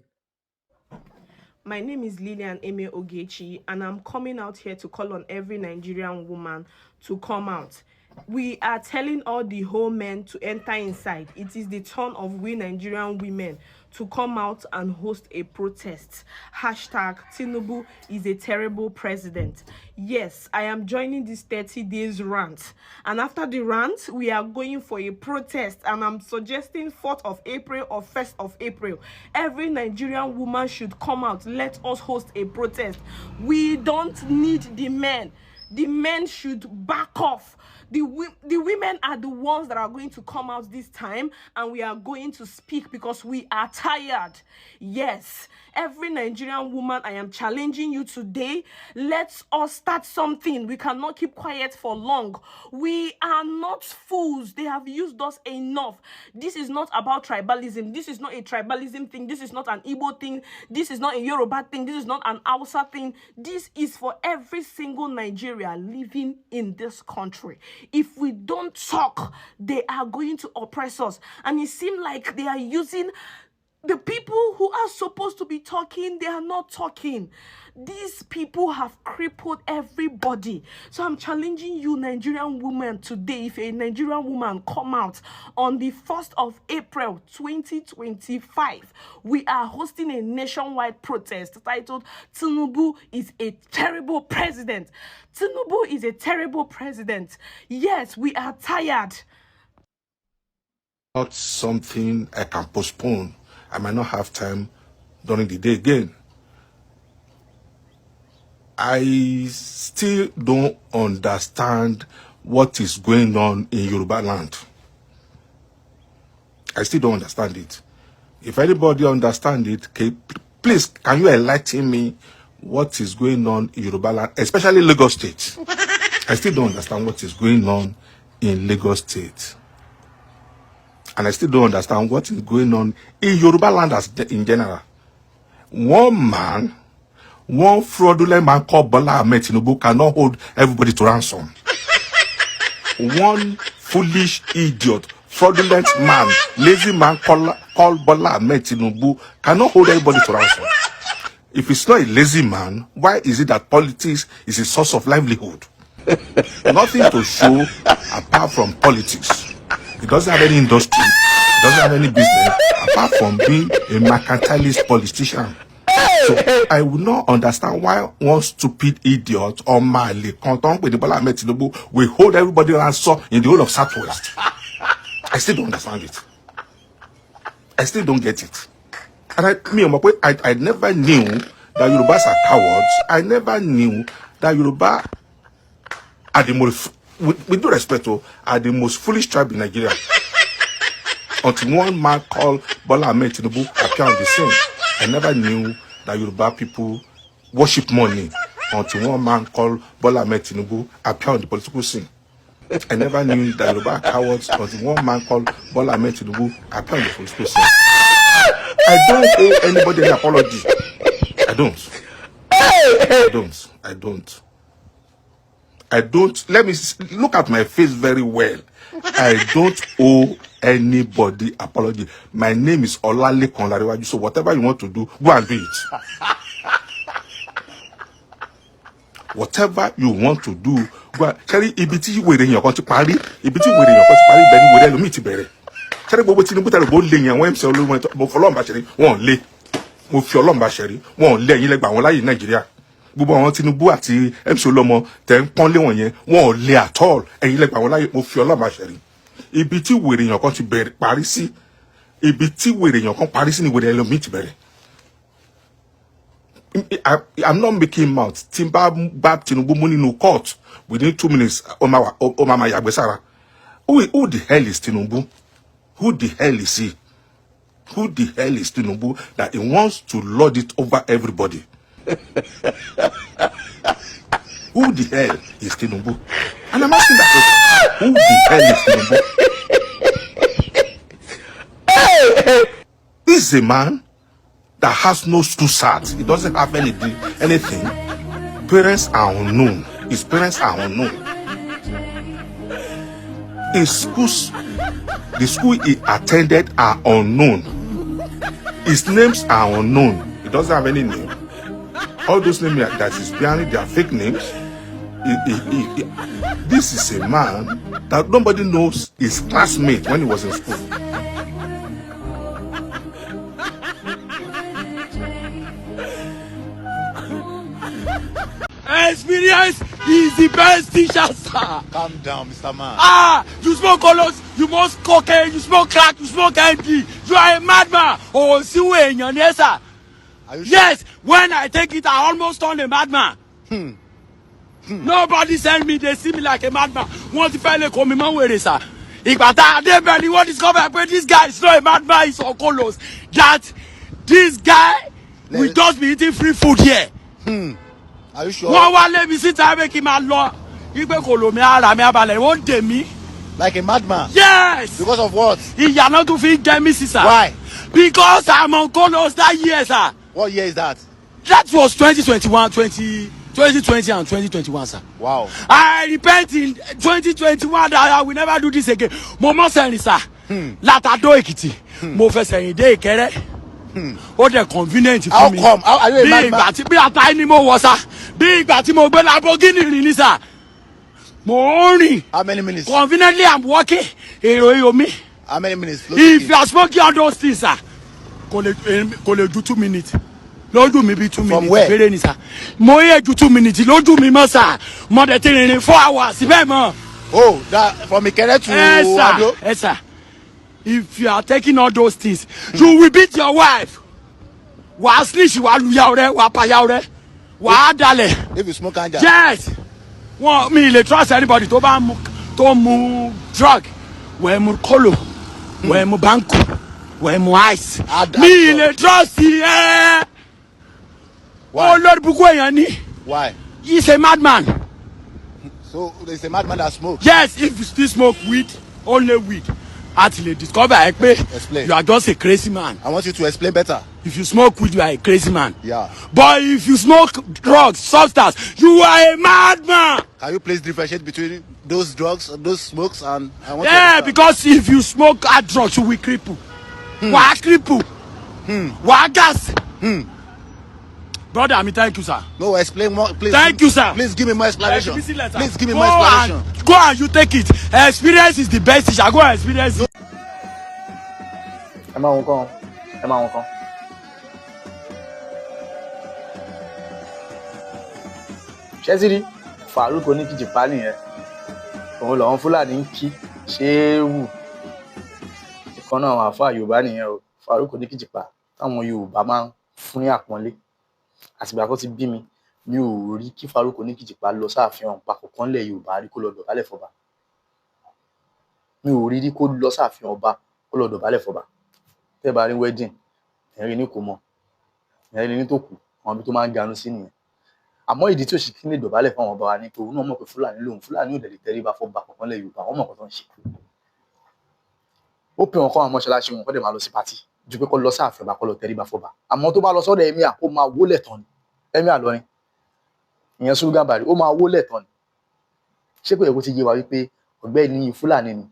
F: My name is Lillian Eme Ogechi, and I'm coming out here to call on every Nigerian woman to come out. We are telling all the whole men to enter inside. It is the turn of we Nigerian women to come out and host a protest. Hashtag Tinubu is a terrible president. Yes, I am joining this 30 days rant. And after the rant, we are going for a protest. And I'm suggesting 4th of April or 1st of April. Every Nigerian woman should come out. Let us host a protest. We don't need the men. The men should back off. The women are the ones that are going to come out this time, and we are going to speak because we are tired. Yes, every Nigerian woman, I am challenging you today. Let us start something. We cannot keep quiet for long. We are not fools. They have used us enough. This is not about tribalism. This is not a tribalism thing. This is not an Igbo thing. This is not a Yoruba thing. This is not an Hausa thing. This is for every single Nigerian living in this country. If we don't talk, they are going to oppress us. And it seems like they are using the people who are supposed to be talking, they are not talking. These people have crippled everybody. So I'm challenging you, Nigerian women, today. If a Nigerian woman come out on the 1st of April 2025, we are hosting a nationwide protest titled Tinubu is a terrible president. Tinubu is a terrible president. Yes, we are tired.
G: Not something I can postpone. I might not have time during the day again. I still don't understand what is going on in Yoruba land. I still don't understand it. If anybody understands it, please, can you enlighten me what is going on in Yoruba land, especially Lagos State? I still don't understand what is going on in Lagos State. And I still don't understand what is going on in Yoruba land in general. One man, one fraudulent man called Bola Ahmed Tinubu cannot hold everybody to ransom. One foolish idiot, fraudulent man, lazy man called Bola Ahmed Tinubu cannot hold everybody to ransom. If it's not a lazy man, why is it that politics is a source of livelihood? Nothing to show apart from politics. He doesn't have any industry. He doesn't have any business apart from being a mercantilist politician. So I would not understand why one stupid idiot or Mali content with the Bola Ahmed Tinubu will hold everybody ransom in the whole of Southwest. I still don't understand it. I still don't get it. And I never knew that Yorubas are cowards. I never knew that Yoruba are the most, with due respect, are the most foolish tribe in Nigeria. Until one man called Bola Ahmed Tinubu appeared on the scene. I never knew that Yoruba people worship money. Until one man called Bola Ahmed Tinubu appeared on the political scene. I never knew that Yoruba are cowards until one man called Bola Ahmed Tinubu appeared on the political scene. I don't owe anybody an apology. I don't. Let me look at my face very well. I don't owe anybody apology. My name is Olalekan Lariwaju. So whatever you want to do, go and do it. Whatever you want to do, go and. Cherry, ibiti were in your country party. Ibiti were in your country party. Benny were elu meet bere. Cherry, bobo Tinubu tell go lay yan. When say olu went, but for long Cherry, won lay. Mo fi Ọlọ́run bá Cherry, won lay yin legba won láyé Nigeria. Gbogbo àwọn Tinubu àti MC Olomo tẹ́ ń pọ́nlé wọn yẹn wọn ò lè at all ẹ̀yin lẹ́gbàá wọn láyé mo fi Ọlọ́run bá Cherry. Ibi tí wèrè èèyàn kan ti bẹ̀rẹ̀ parí sí ibi tí wèrè èèyàn kan parí sí ni wèrè ẹlòmíì ti bẹ̀rẹ̀. I'm not making mouth. Timba bá Tinubu mú nínú court within 2 minutes ó máa yàgbẹ́ sára. Who the hell is Tinubu? Who the hell is he? Who the hell is Tinubu that he wants to lord it over everybody? Who the hell is Tinubu? And I'm asking that question. Who the hell is Tinubu? This is a man that has no school cert. He doesn't have anything. Parents are unknown. His parents are unknown. His schools, the school he attended are unknown. His names are unknown. He doesn't have any name. All those names that is behind, they are fake names. This is a man that nobody knows his classmate when he was in school.
H: Experience is the best teacher, sir.
I: Calm down, Mr. Man.
H: You smoke colors, you smoke cocaine, you smoke crack, you smoke MD. You are a madman. Oh, see where in your name, sir.
I: Are you sure?
H: Yes, when I take it, I almost turn a madman. Nobody send me, they see me like a madman. Once the fella come in my way, sir. Igbata, they barely want to discover, but this guy is not a madman, he's on colors. That this guy will just be eating free food here.
I: Are you sure?
H: Wọ́n wá lébi síta ẹ kí n máa lọ igbe kò lómi ara mi abalẹ̀ wọ́n dè mí.
I: Like a madman?
H: Yes.
I: Because of what?
H: Ìyànà tún fi ń jẹ mí sísà.
I: Why?
H: Because I'm on colors that year, sir.
I: What year is that?
H: That was 2020 and 2021, sir.
I: Wow.
H: I repent in 2021 that I will never do this again. Mo mọ sẹ́yìn sir. Látàdó Èkìtì. Mo fẹ́ sẹ́yìn dé Ìkẹrẹ́. Ó dẹ̀ convenient fún mi.
I: How come? How are you a madman?
H: Bí ìgbà tí bí ata ẹni mo wọ̀ sá. Bí ìgbà tí mo gbé Lamborghini rìn ní sà. Mo ń rìn.
I: How many minutes?
H: Conveniently I'm walking. Èrò iyo mi.
I: How many minutes?
H: If you are smoking all those things, sir, kò lè ju 2 minutes. Lójú mi bí 2 minutes.
I: From where?
H: Bẹ́rẹ̀ ni sà. Mo yẹ ju 2 minutes. Lójú mi mọ́ sà. Mo dẹ̀ ti rìnrìn 4 hours. Bẹ́ẹ̀ mọ́.
I: Oh, that from Ikere to Ado?
H: Yes, sir. If you are taking all those things, you will beat your wife. Wàá snitch, wàá lu ya ọ̀rẹ́, wàá pa ya ọ̀rẹ́, wàá dalẹ̀.
I: If you smoke ganja?
H: Yes. Wọ́n mi lè trust anybody tó bá mu drug. Wẹ́ẹ́ mu kolo, wẹ́ẹ́ mu banku, wẹ́ẹ́ mu ice. Mi lè trust yẹ. Olórí bukú èèyàn ni.
I: Why?
H: He's a madman.
I: So there's a madman that smokes?
H: Yes, if you still smoke weed, only weed. Until they discover
I: Explain.
H: you are just a crazy man.
I: I want you to explain better.
H: If you smoke weed, you are a crazy man.
I: Yeah.
H: But if you smoke drugs, substance, you are a madman.
I: Can you please differentiate between those drugs, those smokes, and I want
H: Yeah, because if you smoke hard drugs, you will cripple. Why cripple? Why gas? Brother, I mean, thank you, sir.
I: No, explain more, please.
H: Thank you, sir.
I: Please give me more explanation. Please give me
H: Go
I: more explanation.
H: Go and you take it. Experience is the best teacher. Go and experience it.
J: Ẹ máa wọn kan. Ṣẹ́sìrì Farouk oníkìjìpá nìyẹn. Òun lọ́wọ́n Fúlàní ń kí Ṣéwù. Ìkan náà àwọn àfáà Yorùbá nìyẹn o. Farouk oníkìjìpá táwọn Yorùbá máa ń fún ní àpọ́nlé. Àtìgbà kan ti bí mi, mi ò rí kí Farouk oníkìjìpá lọ sáàfin ọ̀hún papọ̀ kan lẹ̀ Yorùbá rí kó lọ dọ̀bálẹ̀ fọba. Mi ò rí kó lọ sáàfin ọba kó lọ dọ̀bálẹ̀ fọba. Tẹ́ bá rí wedding, ẹ̀rín ní kò mọ̀, ẹ̀rín ní tó kù, àwọn ibi tó máa ń ganu sí nìyẹn. Àmọ́ ìdí tí ó sì kí lè dọ̀bálẹ̀ fún àwọn ọba wa ni pé òun náà mọ̀ pé Fúlàní lòun, Fúlàní ò dẹ̀ lè tẹríba fọba kankan lẹ̀ Yorùbá, wọ́n mọ̀ nǹkan tó ń ṣe. Ó pè wọn kọ́ àwọn mọ́ṣáláṣí wọn kọ́ dẹ̀ máa lọ sí pátì ju pé kó lọ sáàfin ọba kó lọ tẹríba fọba. Àmọ́ tó bá lọ sọ́dọ̀ Emir kó máa wólẹ̀ tán ni. Emir Ìlọrin, ìyẹn Sùlù Gàmbàrí, ó máa wólẹ̀ tán ni. Ṣé kò yẹ kó ti yé wa wípé ọ̀gbẹ́ni Fúlàní ni?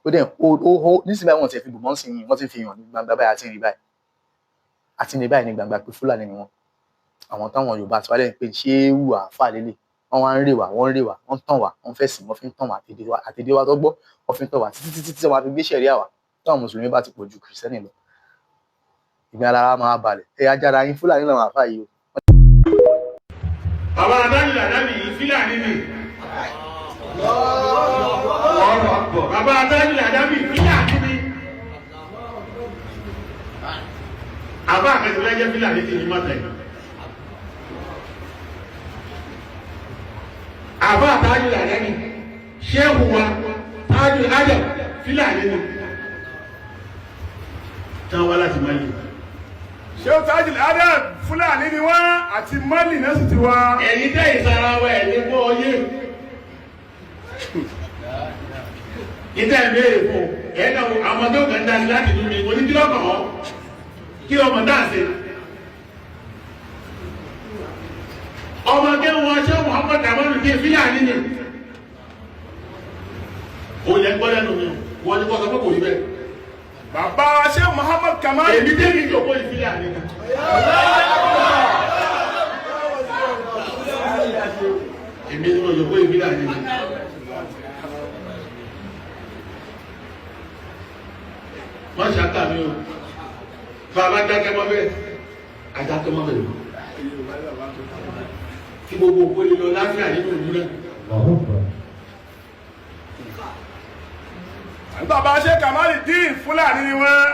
J: Ó dẹ̀ nísìnyí báyìí wọ́n ti fi bùmọ́ sí yìí, wọ́n ti fi hàn ní gbangba báyìí àti ní báyìí. Àti ní báyìí ní gbangba pé Fúlàní ni wọ́n. Àwọn táwọn Yorùbá ti wá lẹ́yìn pé Ṣéwù àáfà lélẹ̀. Wọ́n wá ń rè wá, wọ́n ń tàn wá, wọ́n fẹ́ sìn, wọ́n fi ń tàn wá àtẹ̀dé wa tó gbọ́, wọ́n fi ń tàn wá títí tí wọ́n fi gbé ṣẹ̀ríà wá. Táwọn Mùsùlùmí bá ti pọ̀ ju Kìrìsìtẹ́nì lọ. Ìgbà alára máa balẹ̀. Ẹ ajára yín Fúlàní làwọn àáfà yìí o.
K: Bàbá Adájúlàdábì yìí Fúlàní ni. Bàbá Adájúlàdábì Fúlàní ni. Àbá àkẹ́sìlẹ̀ jẹ́ Fúlàní ti ní mọ́tẹ̀. Àbá Adájúlàdábì Ṣéhù wa Tájú Adam Fúlàní ni. Táwọn wá láti Mali.
L: Ṣéhù Tájú Adam Fúlàní ni wọ́n àti Mali náà sì ti wá.
K: Ẹ̀yin tẹ́ ìsara wa ẹ̀ ní kó oyé. ìtẹ́ ìbéèrè fún ẹ̀ẹ́dà àwọn tó kàn dá sí láti dùn mí oní kí lọ́kàn ọ́ kí ọmọ dáàsì ọmọ akẹ́wọ̀n ṣé Muhammad amadu kí fílà nínú òun yẹn gbọ́ lẹ́nu mi wọ́n ní kọ́ sọ pé kò rí bẹ́ẹ̀.
L: bàbá ṣé Muhammad Kamal.
K: èmi dé ní ìjọba ìfílà nínú. èmi ní ìjọba ìfílà nínú. wọ́n ṣàkà mí o bàbá dákẹ́ mọ́ bẹ́ẹ̀ àdákẹ́ mọ́ bẹ́ẹ̀ tí gbogbo òkú lè lọ láfíà nínú ìlú náà.
L: bàbá ṣé Kamali dín Fúlàní ni wọ́n.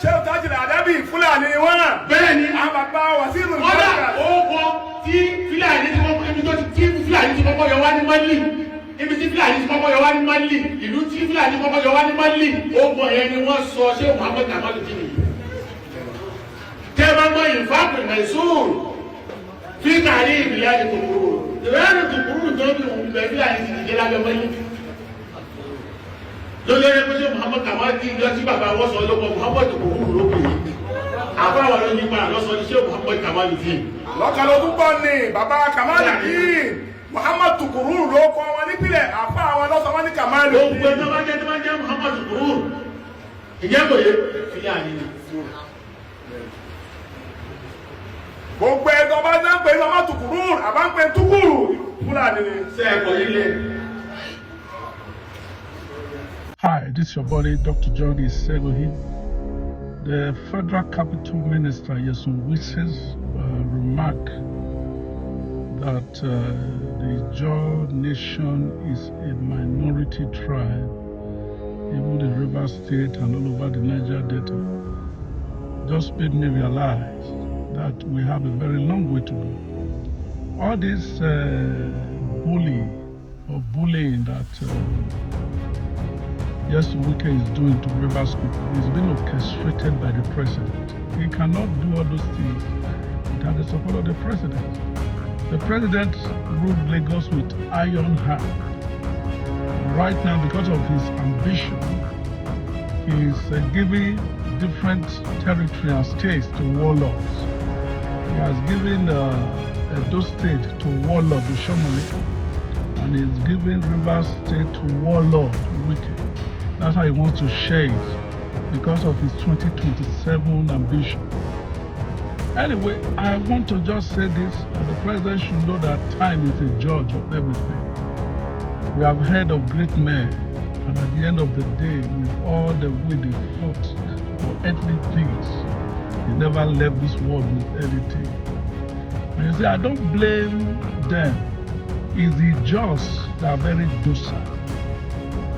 L: ṣé Tajul Adabi Fúlàní ni wọ́n.
K: bẹ́ẹ̀ ni
L: àwọn bàbá Wasiru
K: ọ̀dà òkò tí Fúlàní tí wọ́n ibi tó ti Fúlàní tí kọ́kọ́ yọ wá ní Mali ibi tí Fúlàní tí kọ́kọ́ yọ wá ní Mali ìlú tí Fúlàní kọ́kọ́ yọ wá ní Mali ogun ẹ̀yẹ ni wọ́n sọ ṣé Muhammad Kamali dín nìyí. tẹ́ bá gbọ́ ìfáàpù Mẹ̀sùn fi kàrí ìbílẹ̀ àti tòkúrò ìrẹ́rù tòkúrò tó bí òun bẹ̀ Fúlàní ti dìde lábẹ́ Mali. lórí ẹgbẹ́ pé ṣé Muhammad Kamali dín lọ sí bàbá wọ́n sọ lọ́pọ̀ Muhammad tòkúrò lókè yìí àbáwọ̀ ló ní padà lọ́sọ ní ṣé Muhammad Kamali dín.
L: lọ́kàn ló púpọ̀ ní bàbá Kamali dín Muhammad Tukuru ló kọ́ wọn nípìnlẹ̀ àfa àwọn lọ́sọ wọn ní Kamali.
K: gbogbo ẹgbẹ́ tó bá jẹ́ Muhammad Tukuru ìjẹ́ kò yẹ Fúlàní ni.
L: gbogbo ẹgbẹ́ bá jẹ́ pé Muhammad Tukuru àbá ń pè Tukuru Fúlàní ni.
K: ṣé ẹ̀kọ́ yìí lé.
M: Hi, this is your buddy, Dr. John Isegohi. The Federal Capital Minister, Yesun Wishes, remarked that the Jaw Nation is a minority tribe, even in Rivers State and all over the Niger Delta. Just made me realize that we have a very long way to go. All this bullying that Yes, Wike is doing to Rivers people is being orchestrated by the president. He cannot do all those things without the support of the president. The president ruled Lagos with iron hand. Right now, because of his ambition, he is giving different territory and states to warlords. He has given Edo State to warlord Shomole, and he is giving Rivers State to warlord Wike. That's how he wants to share it because of his 2027 ambition. Anyway, I want to just say this, and the president should know that time is a judge of everything. We have heard of great men, and at the end of the day, with all the way they fought for earthly things, they never left this world with anything. And you see, I don't blame them. It's the just that are very docile.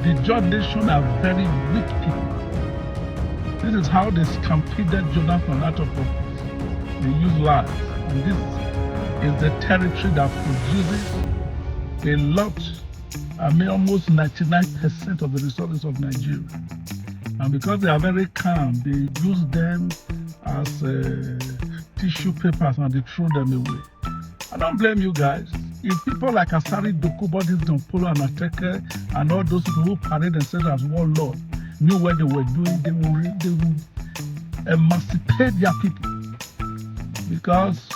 M: The Jaw Nation are very weak people. This is how they stampeded Jonathan out of office. They use lies. And this is the territory that produces a lot, almost 99% of the resources of Nigeria. And because they are very calm, they use them as tissue papers and they throw them away. I don't blame you guys. If people like Asari Dokubo, Don Polo and Ateke, and all those people who parade themselves as warlords knew what they were doing, they would emancipate their people. Because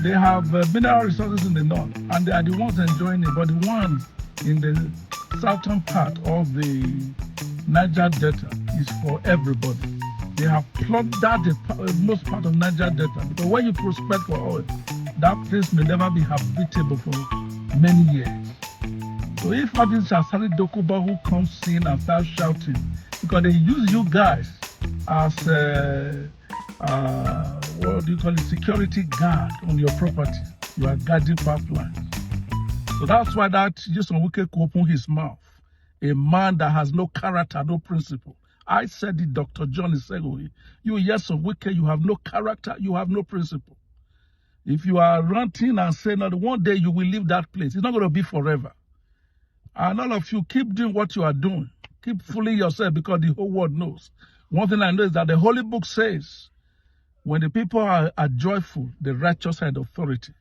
M: they have mineral resources in the north, and they are the ones enjoying it. But the ones in the southern part of the Niger Delta is for everybody. They have plundered the most part of Niger Delta. Because when you prospect for oil, that place may never be habitable for many years. So if all this Asari Dokubo who comes in and starts shouting, because they use you guys as what do you call it, security guard on your property. You are guarding pipelines. So that's why that Jason Wike could open his mouth. A man that has no character, no principle. I said it, Dr. John Isegohi. You, Jason Wike, you have no character, you have no principle. If you are ranting and saying that one day you will leave that place, it's not going to be forever. And all of you keep doing what you are doing. Keep fooling yourself because the whole world knows. One thing I know is that the Holy Book says, when the people are joyful, the righteous had authority.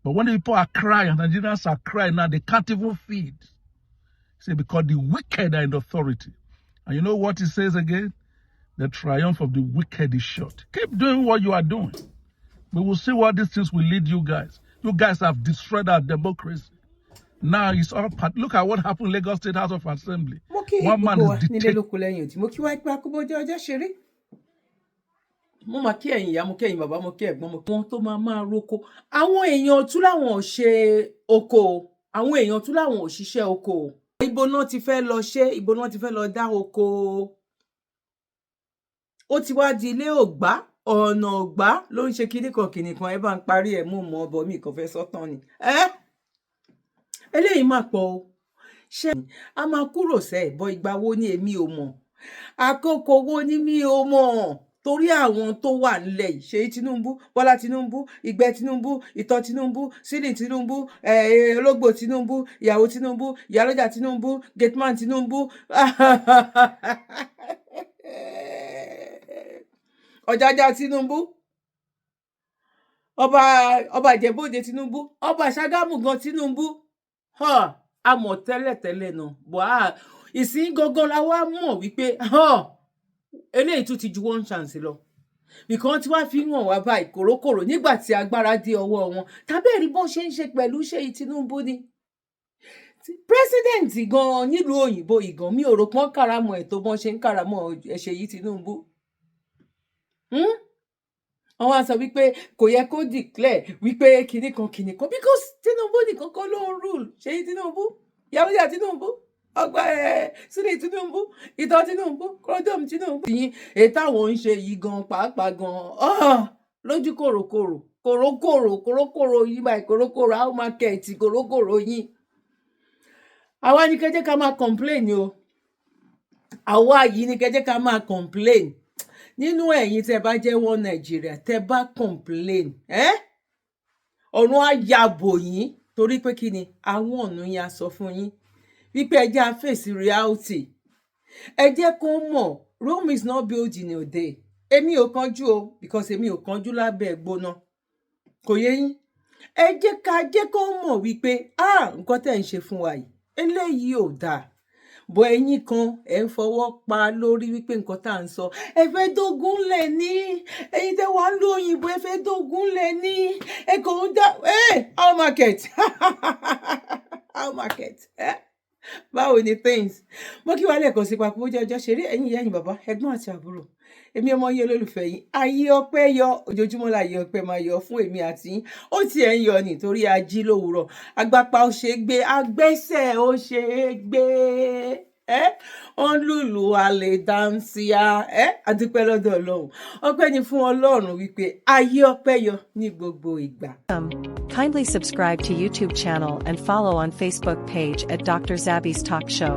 M: But when the people are crying, Nigerians are crying now, they can't even feed. Say, because the wicked are in authority. And you know what it says again? The triumph of the wicked is short. Keep doing what you are doing. We will see what these things will lead you guys. You guys have destroyed our democracy. Now it's all part. Look at what happened in Lagos State House of Assembly. One man is dictating.
B: Mo máa kí ẹ̀yin ìyá mo kí ẹ̀yin bàbá mo kí ẹ̀gbọ́n mo kí wọn tó máa roko àwọn èèyàn tún láwọn ò ṣe oko àwọn èèyàn tún láwọn ò ṣiṣẹ́ oko ibo náà ti fẹ́ lọ ṣe ibo náà ti fẹ́ lọ dá oko ó ti wá di ilé ògbá ọ̀nà ògbá ló ń ṣe kinní kan ẹ bá ń parí ẹ̀ mú mọ́ ọbọ̀ mi kàn fẹ́ sọ́tàn ni eléyìí máa pọ̀ o ṣé a máa kúrò sẹ́ ìbọn ìgbà wo ni èmi ò mọ̀ àkókò wo ni mi ò mọ̀ torí àwọn tó wà nílẹ̀ yìí Ṣèyí Tinubu Bọ́lá Tinubu Ìgbẹ́ Tinubu Ìtọ́ Tinubu Sílì Tinubu Ológbò Tinubu ìyàwó Tinubu ìyálọ́jà Tinubu gateman Tinubu Ọ̀jájá Tinubu ọba Ìjẹ̀bú-Òde Tinubu ọba Ṣàgámù gan Tinubu a mọ̀ tẹ́lẹ̀tẹ́lẹ̀ náà bọ́ ìsìn gangan la wá mọ̀ wípé eléyìí tún ti ju one chance lọ because tí wàá fi hàn wá báyìí kòrókòrò nígbà tí agbára dé ọwọ́ wọn tàbẹ́ẹ̀rí bó ṣe ń ṣe pẹ̀lú Ṣèyí Tinubu ni president gan nílùú òyìnbó ìgàn mi ò rò pọ́n kàràmọ́ ẹ̀ tó bọ́n ṣe ń kàràmọ́ Ṣèyí Tinubu wọ́n wá sọ wípé kò yẹ kó declare wípé kinní kan because Tinubu nìkan kan ló ń rule Ṣèyí Tinubu Yàwúyà Tinubu ọgbà Sílì Tinubu Ìtọ́ Tinubu kúrọ́dọ̀mù Tinubu yín èyí táwọn ń ṣe yìí gan pàápàá gan lójú kòrókòrò yìí báyìí kòrókòrò how market kòrókòrò yín àwa ní kẹjẹ ká máa complain o àwa yìí ní kẹjẹ ká máa complain nínú ẹ̀yin tẹ́ bá jẹ́ wọ́n Nàìjíríà tẹ́ bá complain ọ̀run á yàbò yín torí pé kí ni àwọn ọ̀nà yẹn á sọ fún yín wípé ẹ jẹ́ á face reality ẹ jẹ́ kó mọ̀ Rome is not built in a day èmi ò kánjú o because èmi ò kánjú lábẹ́ gbóná kò yé yín ẹ jẹ́ kó mọ̀ wípé nǹkan tẹ́ ń ṣe fún wa yìí eléyìí ò dáa bọ̀ ẹ̀yin kan ẹ ń fọwọ́ pa lórí wípé nǹkan tá à ń sọ ẹ fẹ́ dógún lẹ̀ ní ẹ̀yin tẹ́ wàá lo òyìnbó ẹ fẹ́ dógún lẹ̀ ní ẹ kò ń dá how market how market báwo ni things mo kí wàá lẹ́ẹ̀kan sí papọ̀ ojú ọjọ́ ṣeré ẹ̀yin ìyá ẹ̀yin bàbá ẹ̀gbọ́n àti àbúrò èmi ọmọ yín olólùfẹ́ yín ayé ọpẹ́ yọ ojoojúmọ́ láyé ọpẹ́ máa yọ fún èmi àti yín ó tiẹ̀ ń yọ nítorí ají lówùúrọ̀ agbápá ó ṣe é gbé agbẹ́sẹ̀ ó ṣe é gbé wọ́n lùlù alẹ́ dáńsíá àdúpẹ́ lọ́dọ̀ Ọlọ́run ọpẹ́ ni fún Ọlọ́run wípé ayé ọpẹ́ yọ ní gbogbo ìgbà.
A: Kindly subscribe to YouTube channel and follow on Facebook page at Dr. Zabby's Talk Show.